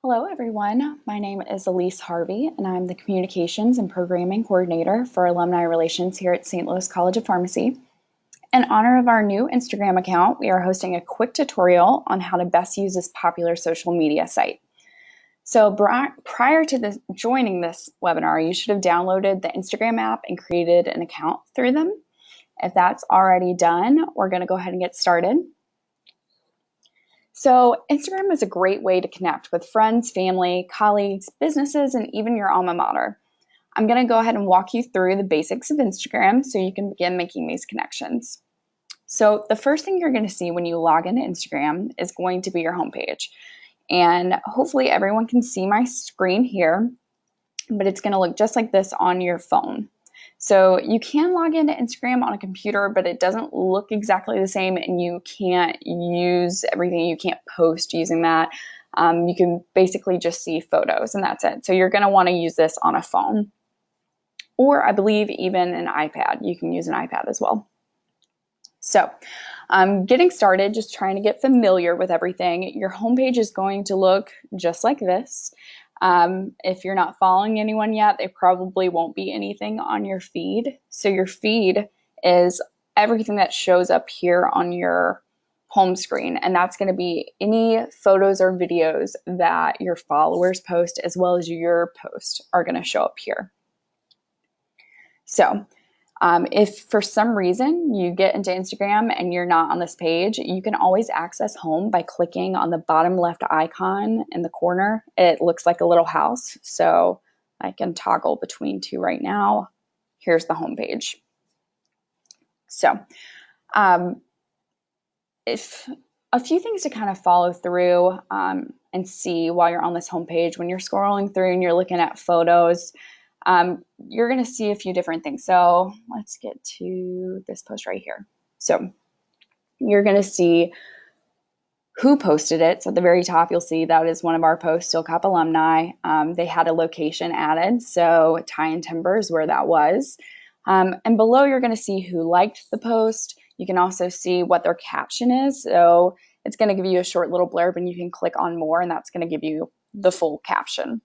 Hello, everyone. My name is Elise Harvey, and I'm the Communications and Programming Coordinator for Alumni Relations here at St. Louis College of Pharmacy. In honor of our new Instagram account, we are hosting a quick tutorial on how to best use this popular social media site. So prior to joining this webinar, you should have downloaded the Instagram app and created an account through them. If that's already done, we're going to go ahead and get started. So Instagram is a great way to connect with friends, family, colleagues, businesses, and even your alma mater. I'm going to go ahead and walk you through the basics of Instagram so you can begin making these connections. So the first thing you're going to see when you log into Instagram is going to be your homepage. And hopefully everyone can see my screen here, but it's going to look just like this on your phone. So you can log into Instagram on a computer, but it doesn't look exactly the same, and you can't use everything. You can't post using that. You can basically just see photos, and that's it. So you're going to want to use this on a phone, or I believe even an iPad. You can use an iPad as well. So getting started, just trying to get familiar with everything. Your homepage is going to look just like this. If you're not following anyone yet, there probably won't be anything on your feed. So your feed is everything that shows up here on your home screen, and that's going to be any photos or videos that your followers post, as well as your post are going to show up here. So if for some reason you get into Instagram and you're not on this page, you can always access home by clicking on the bottom left icon in the corner. It looks like a little house, so I can toggle between two right now. Here's the home page. So if a few things to kind of follow through and see while you're on this home page, when you're scrolling through and you're looking at photos, you're going to see a few different things. So let's get to this post right here. So you're going to see who posted it. So at the very top, you'll see that is one of our posts, Steel Cop alumni. They had a location added, so Tie and Timber is where that was. And below, you're going to see who liked the post. You can also see what their caption is. So it's going to give you a short little blurb, and you can click on more, and that's going to give you the full caption.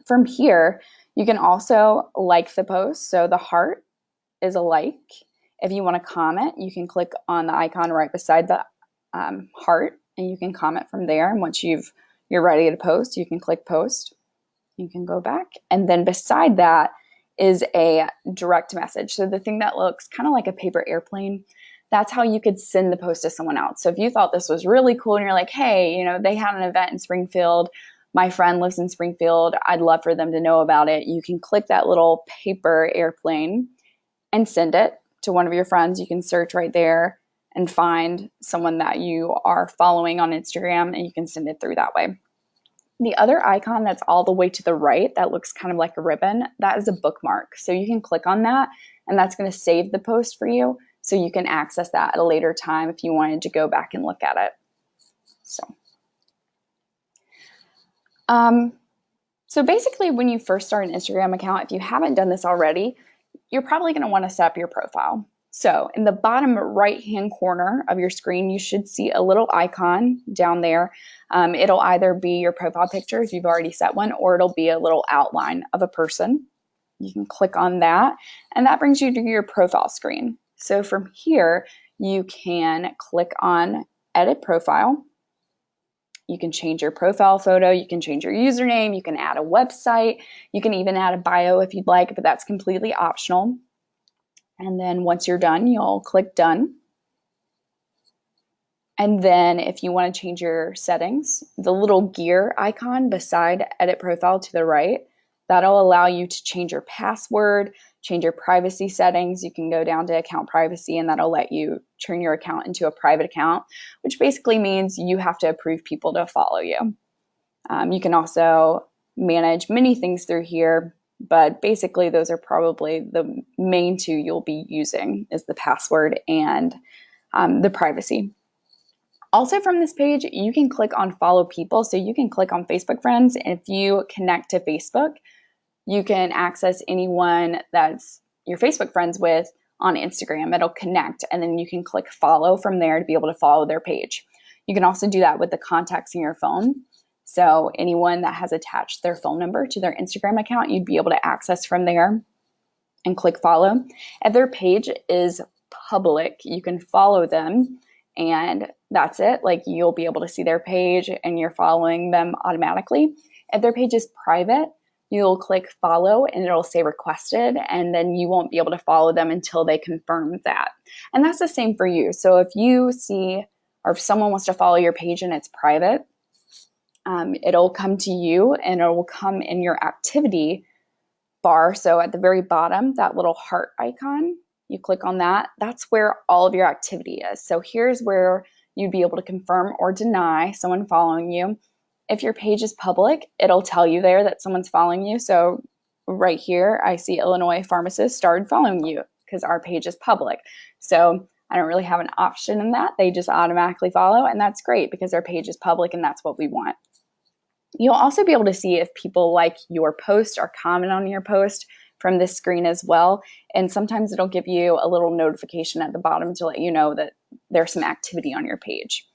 From here, you can also like the post. So the heart is a like. If you want to comment, you can click on the icon right beside the heart, and you can comment from there. And once you're ready to post, you can click post. You can go back. And then beside that is a direct message. So the thing that looks kind of like a paper airplane, that's how you could send the post to someone else. So if you thought this was really cool and you're like, hey, they had an event in Springfield, my friend lives in Springfield, I'd love for them to know about it, you can click that little paper airplane and send it to one of your friends. You can search right there and find someone that you are following on Instagram, and you can send it through that way. The other icon that's all the way to the right that looks kind of like a ribbon, that is a bookmark. So you can click on that, and that's going to save the post for you, so you can access that at a later time if you wanted to go back and look at it. So basically, when you first start an Instagram account, if you haven't done this already, you're probably going to want to set up your profile. So in the bottom right-hand corner of your screen, you should see a little icon down there. It'll either be your profile picture if you've already set one, or it'll be a little outline of a person. You can click on that, and that brings you to your profile screen. So from here, you can click on Edit Profile. You can change your profile photo, you can change your username, you can add a website, you can even add a bio if you'd like, but that's completely optional. And then once you're done, you'll click Done. And then if you want to change your settings, the little gear icon beside Edit Profile to the right, that'll allow you to change your password, change your privacy settings. You can go down to account privacy, and that'll let you turn your account into a private account, which basically means you have to approve people to follow you. You can also manage many things through here, but basically those are probably the main two you'll be using, is the password and the privacy. Also from this page, you can click on follow people. So you can click on Facebook friends, and if you connect to Facebook, you can access anyone that's your Facebook friends with on Instagram. It'll connect, and then you can click follow from there to be able to follow their page. You can also do that with the contacts in your phone. So anyone that has attached their phone number to their Instagram account, you'd be able to access from there and click follow. If their page is public, you can follow them and that's it. Like you'll be able to see their page and you're following them automatically. If their page is private, you'll click follow and it'll say requested, and then you won't be able to follow them until they confirm that. And that's the same for you. So if you see, or if someone wants to follow your page and it's private, it'll come to you and it will come in your activity bar. So at the very bottom, that little heart icon, you click on that. That's where all of your activity is. So here's where you'd be able to confirm or deny someone following you. If your page is public, it'll tell you there that someone's following you. So right here, I see Illinois pharmacist started following you because our page is public. So I don't really have an option in that. They just automatically follow, and that's great because our page is public and that's what we want. You'll also be able to see if people like your post or comment on your post from this screen as well. And sometimes it'll give you a little notification at the bottom to let you know that there's some activity on your page.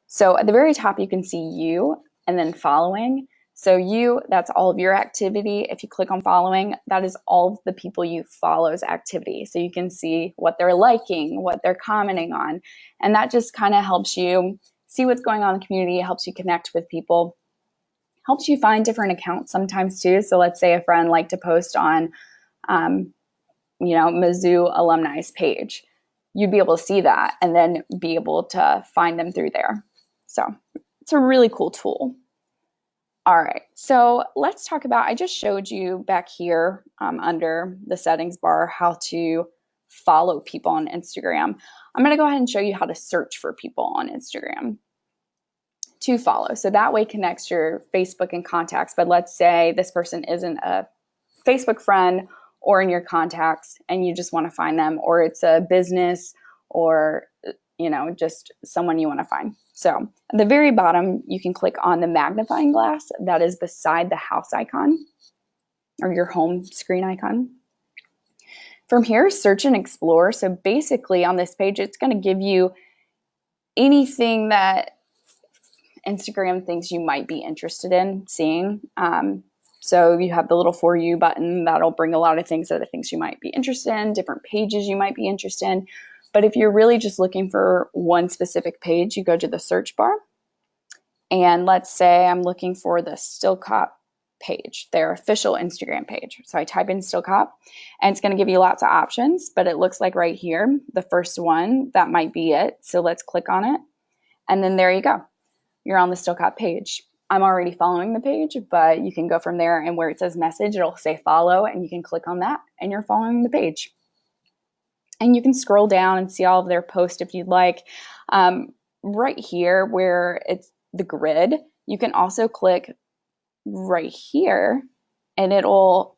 So at the very top, you can see you and then following. So you, that's all of your activity. If you click on following, that is all of the people you follow's activity. So you can see what they're liking, what they're commenting on. And that just kind of helps you see what's going on in the community. It helps you connect with people. Helps you find different accounts sometimes too. So let's say a friend liked to post on, Mizzou alumni's page. You'd be able to see that and then be able to find them through there. So it's a really cool tool. All right, so let's talk about, I just showed you back here under the settings bar how to follow people on Instagram. I'm going to go ahead and show you how to search for people on Instagram to follow. So that way connects your Facebook and contacts. But let's say this person isn't a Facebook friend or in your contacts and you just want to find them, or it's a business or, just someone you want to find. So at the very bottom, you can click on the magnifying glass that is beside the house icon or your home screen icon. From here, search and explore. So basically on this page, it's going to give you anything that Instagram thinks you might be interested in seeing. So you have the little For You button that'll bring a lot of things that it thinks you might be interested in, different pages you might be interested in. But if you're really just looking for one specific page, you go to the search bar. And let's say I'm looking for the Still Cop page, their official Instagram page. So I type in Still Cop and it's going to give you lots of options, but it looks like right here, the first one, that might be it. So let's click on it. And then there you go. You're on the Still Cop page. I'm already following the page, but you can go from there, and where it says message, it'll say follow, and you can click on that and you're following the page. And you can scroll down and see all of their posts if you'd like. Right here where it's the grid, you can also click right here and it'll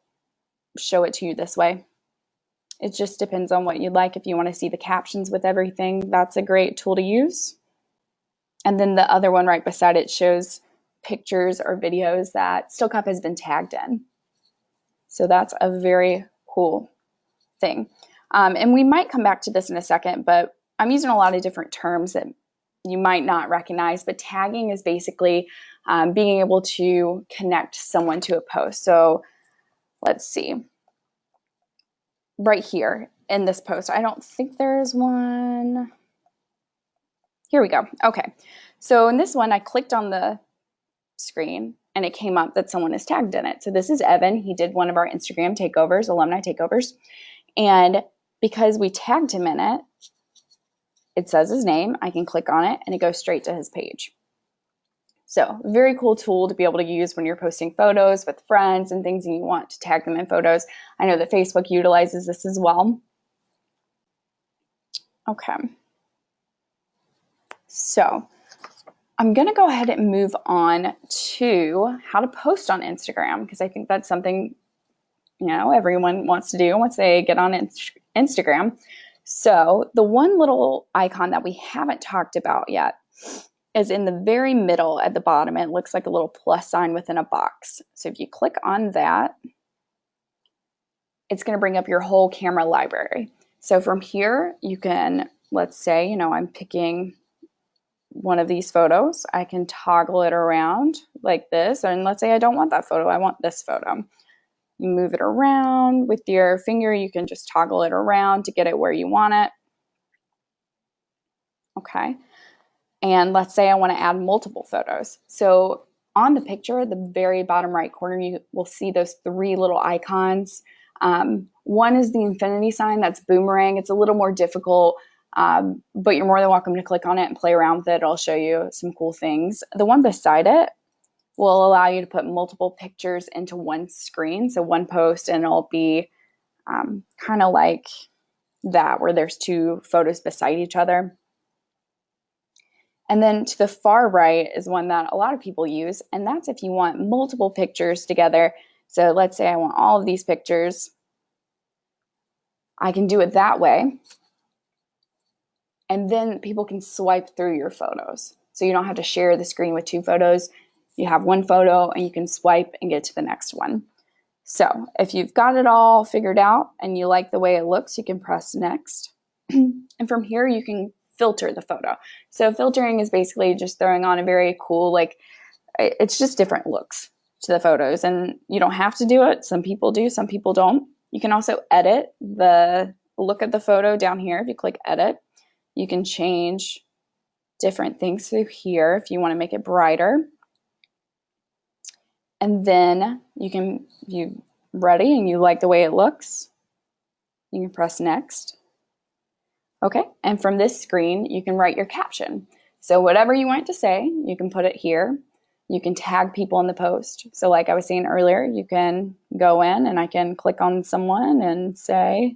show it to you this way. It just depends on what you'd like. If you want to see the captions with everything, that's a great tool to use. And then the other one right beside it shows pictures or videos that Still Cup has been tagged in. So that's a very cool thing. And we might come back to this in a second, but I'm using a lot of different terms that you might not recognize, but tagging is basically being able to connect someone to a post. So let's see. Right here in this post, I don't think there's one. Here we go. Okay. So in this one, I clicked on the screen and it came up that someone is tagged in it. So this is Evan. He did one of our Instagram takeovers, alumni takeovers. And because we tagged him in it, it says his name. I can click on it and it goes straight to his page. So very cool tool to be able to use when you're posting photos with friends and things and you want to tag them in photos. I know that Facebook utilizes this as well. Okay. So I'm going to go ahead and move on to how to post on Instagram, because I think that's something, everyone wants to do once they get on Instagram. So the one little icon that we haven't talked about yet is in the very middle at the bottom. It looks like a little plus sign within a box. So if you click on that, it's going to bring up your whole camera library. So from here, you can, let's say, I'm picking one of these photos, I can toggle it around like this. And let's say I don't want that photo, I want this photo. You move it around with your finger, you can just toggle it around to get it where you want it. Okay. And let's say I want to add multiple photos. So on the picture, at the very bottom right corner, you will see those three little icons. One is the infinity sign, that's boomerang. It's a little more difficult, but you're more than welcome to click on it and play around with it. It'll show you some cool things. The one beside it will allow you to put multiple pictures into one screen. So one post, and it'll be kind of like that, where there's two photos beside each other. And then to the far right is one that a lot of people use, and that's if you want multiple pictures together. So let's say I want all of these pictures. I can do it that way. And then people can swipe through your photos. So you don't have to share the screen with two photos. You have one photo and you can swipe and get to the next one. So if you've got it all figured out and you like the way it looks, you can press next. And from here, you can filter the photo. So filtering is basically just throwing on a very cool, like, it's just different looks to the photos. And you don't have to do it. Some people do, some people don't. You can also edit the look of the photo down here. If you click edit, you can change different things through here if you want to make it brighter. And then if you're ready and you like the way it looks, you can press next. Okay, and from this screen, you can write your caption. So whatever you want to say, you can put it here. You can tag people in the post. So like I was saying earlier, you can go in and I can click on someone and say,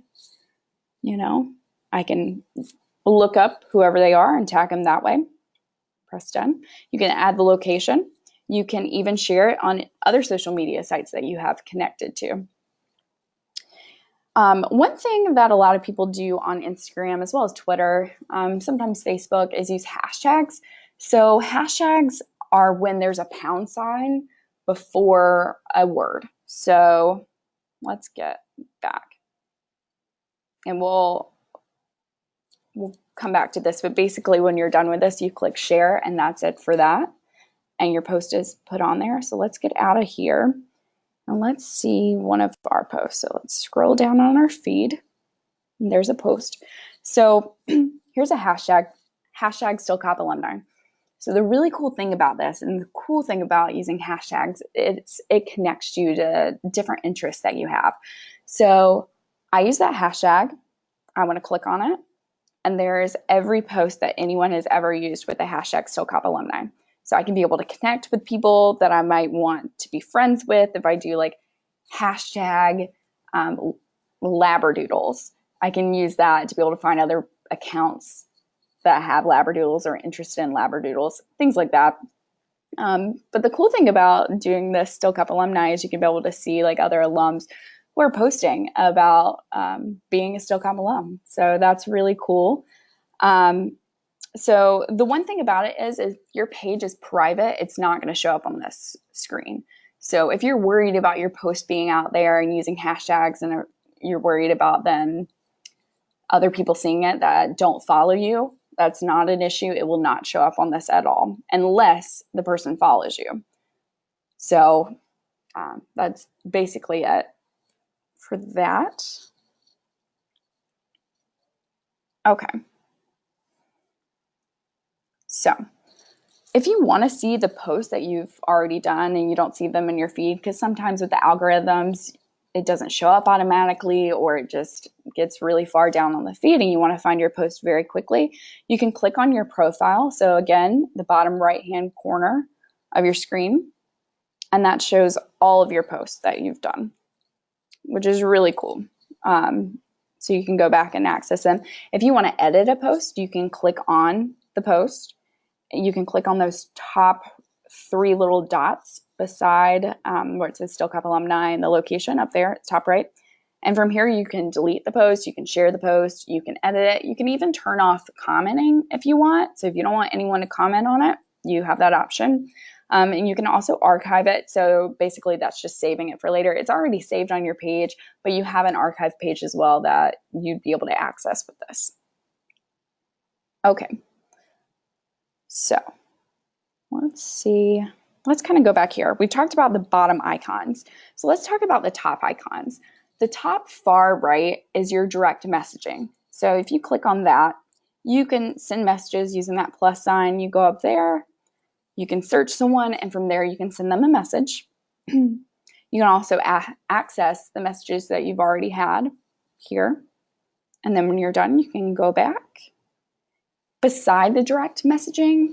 I can look up whoever they are and tag them that way. Press done. You can add the location. You can even share it on other social media sites that you have connected to. One thing that a lot of people do on Instagram as well as Twitter, sometimes Facebook, is use hashtags. So hashtags are when there's a pound sign before a word. So let's get back. And we'll come back to this, but basically when you're done with this, you click share and that's it for that. And your post is put on there. So let's get out of here. And let's see one of our posts. So let's scroll down on our feed. And there's a post. So here's a hashtag #StillCopAlumni. So the really cool thing about this, and the cool thing about using hashtags, it connects you to different interests that you have. So I use that hashtag. I want to click on it. And there's every post that anyone has ever used with the hashtag #StillCopAlumni. So I can be able to connect with people that I might want to be friends with. If I do like hashtag labradoodles, I can use that to be able to find other accounts that have labradoodles or interested in labradoodles, things like that. But the cool thing about doing this Still Cup Alumni is you can be able to see like other alums who are posting about being a Still Cup alum. So that's really cool. So the one thing about it is if your page is private, it's not going to show up on this screen. So if you're worried about your post being out there and using hashtags and you're worried about then other people seeing it that don't follow you, that's not an issue. It will not show up on this at all unless the person follows you. So that's basically it for that. Okay. So if you want to see the posts that you've already done and you don't see them in your feed, because sometimes with the algorithms, it doesn't show up automatically or it just gets really far down on the feed and you want to find your post very quickly, you can click on your profile. So again, the bottom right-hand corner of your screen, and that shows all of your posts that you've done, which is really cool. So you can go back and access them. If you want to edit a post, you can click on the post. You can click on those top 3 little dots beside where it says Still Cup Alumni and the location up there, it's top right. And from here, you can delete the post, you can share the post, you can edit it. You can even turn off commenting if you want. So if you don't want anyone to comment on it, you have that option. And you can also archive it. So basically that's just saving it for later. It's already saved on your page, but you have an archive page as well that you'd be able to access with this. Okay. So let's see. Let's kind of go back here. We talked about the bottom icons. So let's talk about the top icons. The top far right is your direct messaging. So if you click on that, you can send messages using that plus sign. You go up there, you can search someone, and from there you can send them a message. You can also access the messages that you've already had here. And then when you're done, you can go back. Beside the direct messaging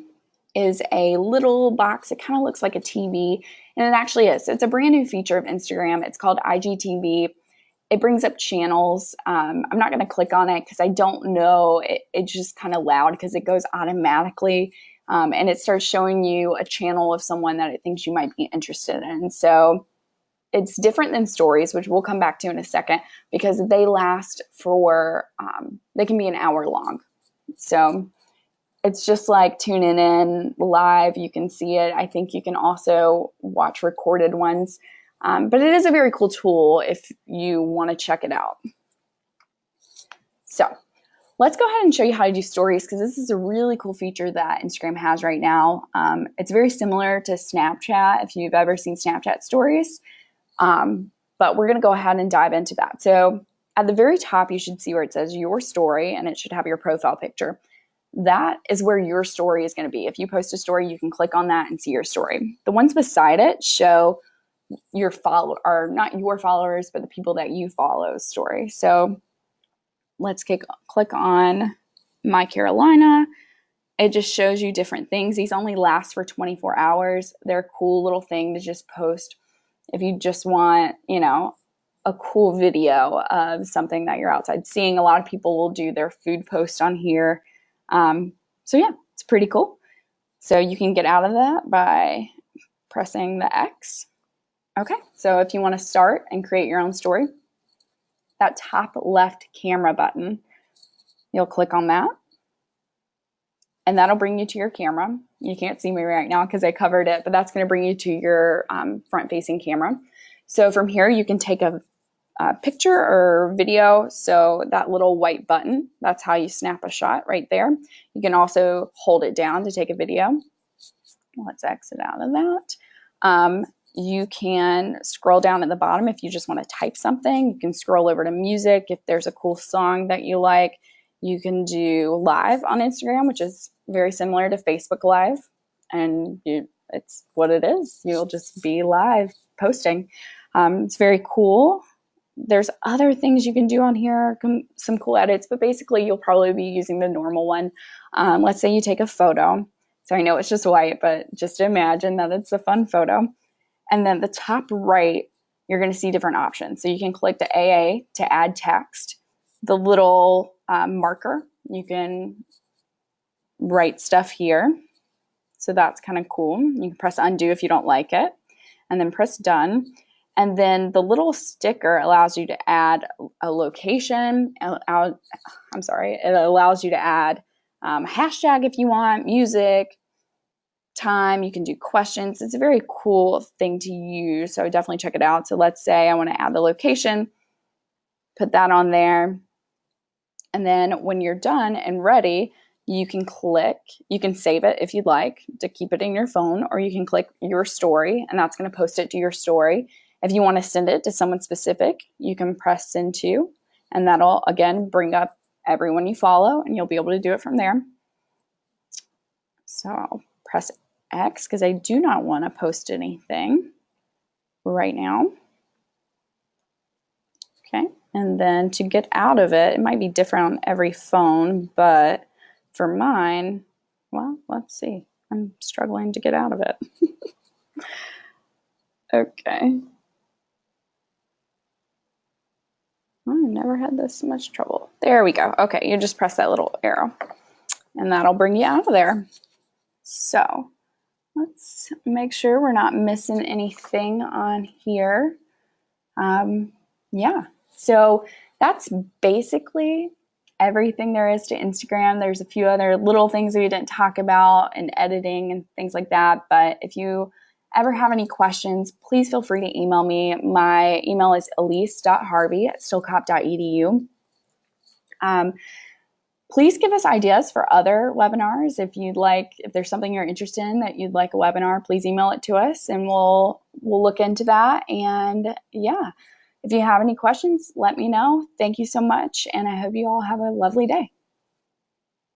is a little box. It kind of looks like a TV, and it actually is. It's a brand new feature of Instagram. It's called IGTV. It brings up channels. I'm not going to click on it because I don't know. It's just kind of loud because it goes automatically, and it starts showing you a channel of someone that it thinks you might be interested in. So it's different than stories, which we'll come back to in a second, because they last for, they can be an hour long. So it's just like tuning in live. You can see it. I think you can also watch recorded ones. But it is a very cool tool if you want to check it out. So let's go ahead and show you how to do stories, because this is a really cool feature that Instagram has right now. It's very similar to Snapchat, if you've ever seen Snapchat stories. But we're going to go ahead and dive into that. So at the very top, you should see where it says your story, and it should have your profile picture. That is where your story is going to be. If you post a story, you can click on that and see your story. The ones beside it show your follow, or not your followers, but the people that you follow story. So let's click on My Carolina. It just shows you different things. These only last for 24 hours. They're a cool little thing to just post if you just want, you know, a cool video of something that you're outside seeing. A lot of people will do their food post on here. So yeah, it's pretty cool. So you can get out of that by pressing the X. Okay, so if you want to start and create your own story, that top left camera button, you'll click on that, and that'll bring you to your camera. You can't see me right now because I covered it, but that's going to bring you to your front-facing camera. So from here, you can take a picture or video. So that little white button, that's how you snap a shot right there. You can also hold it down to take a video. Let's exit out of that. You can scroll down at the bottom if you just want to type something. You can scroll over to music if there's a cool song that you like. You can do live on Instagram, which is very similar to Facebook Live. And it's what it is. You'll just be live posting. It's very cool. There's other things you can do on here, some cool edits, but basically you'll probably be using the normal one. Let's say you take a photo. So I know it's just white, but just imagine that it's a fun photo. And then the top right, you're going to see different options. So you can click the AA to add text. The little marker, you can write stuff here. So that's kind of cool. You can press undo if you don't like it, and then press done. And then the little sticker allows you to add a location. It allows you to add hashtag if you want, music, time. You can do questions. It's a very cool thing to use, so definitely check it out. So let's say I want to add the location, put that on there, and then when you're done and ready, you can save it if you'd like to keep it in your phone, or you can click your story, and that's going to post it to your story. If you want to send it to someone specific, you can press send to, and that'll again bring up everyone you follow, and you'll be able to do it from there. So I'll press X because I do not want to post anything right now. Okay, and then to get out of it, it might be different on every phone, but for mine, well, let's see. I'm struggling to get out of it. Okay. I've never had this much trouble. There we go. Okay, you just press that little arrow, and that'll bring you out of there. So let's make sure we're not missing anything on here. Yeah, so that's basically everything there is to Instagram. There's a few other little things we didn't talk about in editing and things like that, but if you ever have any questions, please feel free to email me. My email is elise.harvey@stillcop.edu. Please give us ideas for other webinars. If there's something you're interested in that you'd like a webinar, please email it to us and we'll look into that. And yeah, if you have any questions, let me know. Thank you so much. And I hope you all have a lovely day.